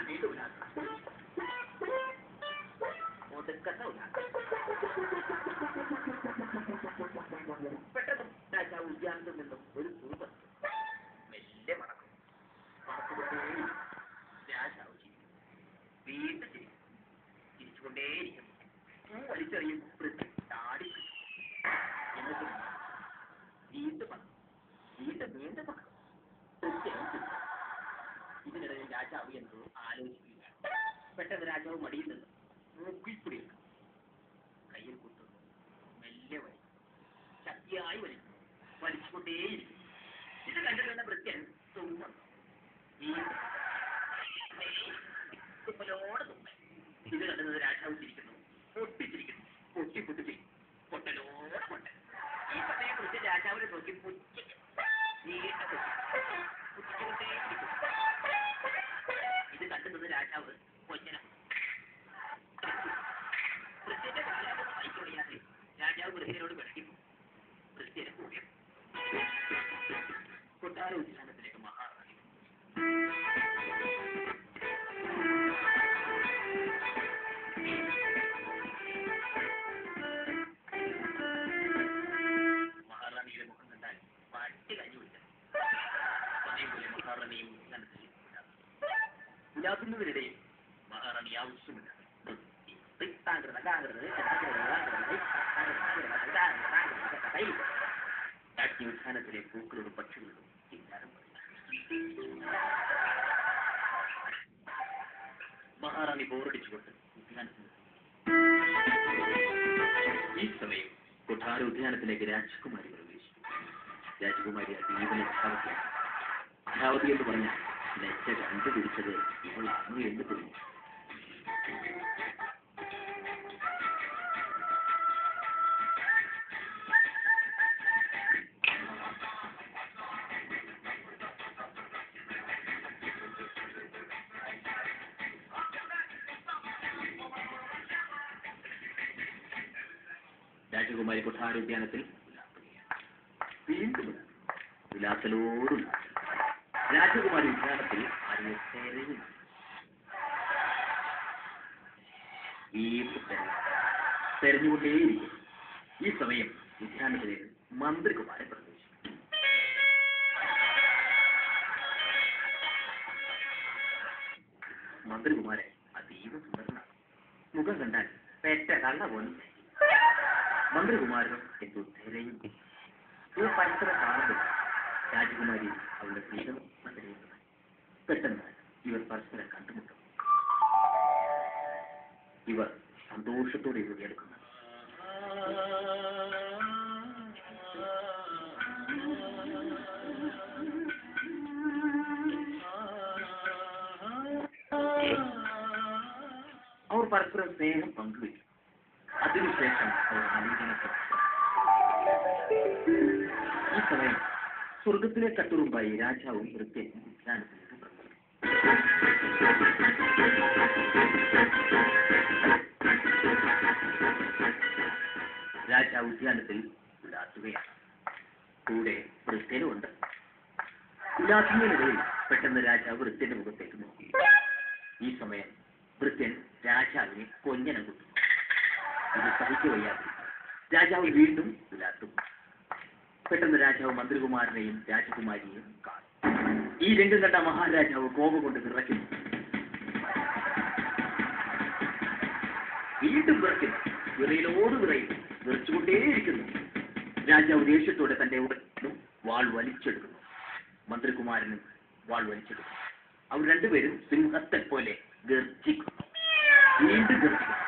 വീണ്ടും ഒടുക്കത്തെ പെട്ടെന്ന് രാജാവ് ഉദ്യാനത്തിൽ നിന്നും ഒരു കുറുപ്പ് മെല്ലെ മടക്കും. രാജാവ് വീണ്ടും ചിരിച്ചുകൊണ്ടേയിരിക്കും. വലിച്ചെറിയും ചാടി എന്നിട്ട് വീണ്ടും വീണ്ടും ഇതിനിടയിൽ രാജാവ് എന്തോ ആലോചിക്കുക. പെട്ടെന്ന് രാജാവ് മടിയിൽ നിന്ന് മൂക്കിൽപ്പൊടി കയ്യിൽ കുത്തുന്നു. മെല്ലെ വലിക്കും, ശക്തിയായി വലിക്കും, വലിച്ചുകൊണ്ടേയിരിക്കും. ഇത് കണ്ടിരുന്ന ഭൃത്യൻ തുമ്മുന്നു. തുമ്മലോടെ തുമ്മൽ. ഇത് കണ്ടുന്നത് രാജാവ് ചിരിക്കുന്നു, പൊട്ടിച്ചിരിക്കുന്നു, പൊട്ടിച്ചിരിക്കും, പൊട്ടലോടെ പൊട്ടൽ. ഈ സമയം ഭൃത്യൻ രാജാവിനെ നോക്കി പുച്ഛിക്കും. ഇത് കണ്ടുന്നത് രാജാവ് കൊഞ്ഞന. ഭൃത്യന്റെ കാലം വായിക്കൊഴിയാതെ രാജാവ് ഭൃത്യനോട് പിടയ്ക്കുന്നു. ഭൃത്യനെ കൂടിയും കൊട്ടാര ഉദ്യാനത്തിലേക്ക് മഹാറാണി. മഹാറാണിയുടെ മുഖം കണ്ടാൽ പട്ടി കഞ്ഞി വിട്ടു. അതേപോലെ മഹാറാണിയും ഉലാക്കുന്നതിനിടയിൽ മഹാറാണി ആവശ്യമില്ല. ഉദ്യാനത്തിലെ പൂക്കളോടും പക്ഷികളോടും മഹാറാണി ബോറടിച്ചുകൊണ്ട് ഉദ്യാനത്തിൽ. ഈ സമയം കൊട്ടാര ഉദ്യാനത്തിലേക്ക് രാജകുമാരി പ്രവേശിച്ചു. രാജകുമാരി അതീവന ഭാവതി എന്ന് പറഞ്ഞാൽ ലജ്ജ കണ്ടുപിടിച്ചത് ഇവളാണോ എന്ന് തോന്നി. രാജകുമാരി കൊട്ടാരോദ്യാനത്തിൽ വീണ്ടും വിലാസലോടും രാജകുമാരി ഉദ്യാനത്തിൽ തെരഞ്ഞുകൊണ്ടേയിരിക്കും. ഈ സമയം ഉദ്യാനത്തിലേക്ക് മന്ത്രികുമാരൻ പ്രവേശിച്ചു. മന്ത്രികുമാരൻ അതീവ സുന്ദരനാണ്. മുഖം കണ്ടാൽ പെറ്റ കള്ള പോലും. മന്ത്രികുമാരനും എന്തോ തിരയും. ഇവർ പരസ്പരം കാണുമ്പോൾ രാജകുമാരി അവളുടെ പ്രീതം മന്ത്രിയുന്നത്. പെട്ടെന്ന് ഇവർ പരസ്പരം കണ്ടുമുട്ടും. ഇവർ സന്തോഷത്തോടെ ഇവരെടുക്കുന്നു. അവർ പരസ്പരം സ്നേഹം പങ്കുവയ്ക്കും. അതിനുശേഷം അവർ ആലോചനപ്പെട്ടു. ഈ സമയം സ്വർഗത്തിലെ കട്ടുറുമ്പായി രാജാവും വൃത്യനും ഉദ്യാനത്തിലേക്ക് പ്രവേശിച്ചു. രാജാവ് ഉദ്യാനത്തിൽ ഉലാത്തുകയാണ്. കൂടെ വൃത്യനുമുണ്ട്. ഉലാത്തുന്നതിനിടയിൽ പെട്ടെന്ന് രാജാവ് വൃത്യന്റെ മുഖത്തേക്ക് നോക്കി. ഈ സമയം വൃത്യൻ രാജാവിനെ കൊഞ്ഞനം കുത്തുന്നു. ഇത് സഹിക്കുകയ്യാതെ രാജാവ് വീണ്ടും ഉലാത്തും. പെട്ടെന്ന് രാജാവ് മന്ത്രികുമാരനെയും രാജകുമാരിയെയും കാണും. ഈ രംഗം കണ്ട മഹാരാജാവ് കോപം കൊണ്ട് വിറയ്ക്കുന്നു. വീണ്ടും വിറയ്ക്കുന്നു. വിറയിലോട് വിറയും. വിറച്ചുകൊണ്ടേയിരിക്കുന്നു. രാജാവ് ദേഷ്യത്തോടെ തന്റെ ഉടനും വാൾ വലിച്ചെടുക്കുന്നു. മന്ത്രികുമാരനും വാൾ വലിച്ചെടുക്കുന്നു. അവർ രണ്ടുപേരും സിംഹത്തെ പോലെ ഗർജിക്കുന്നു. വീണ്ടും ഗർജിക്കുന്നു.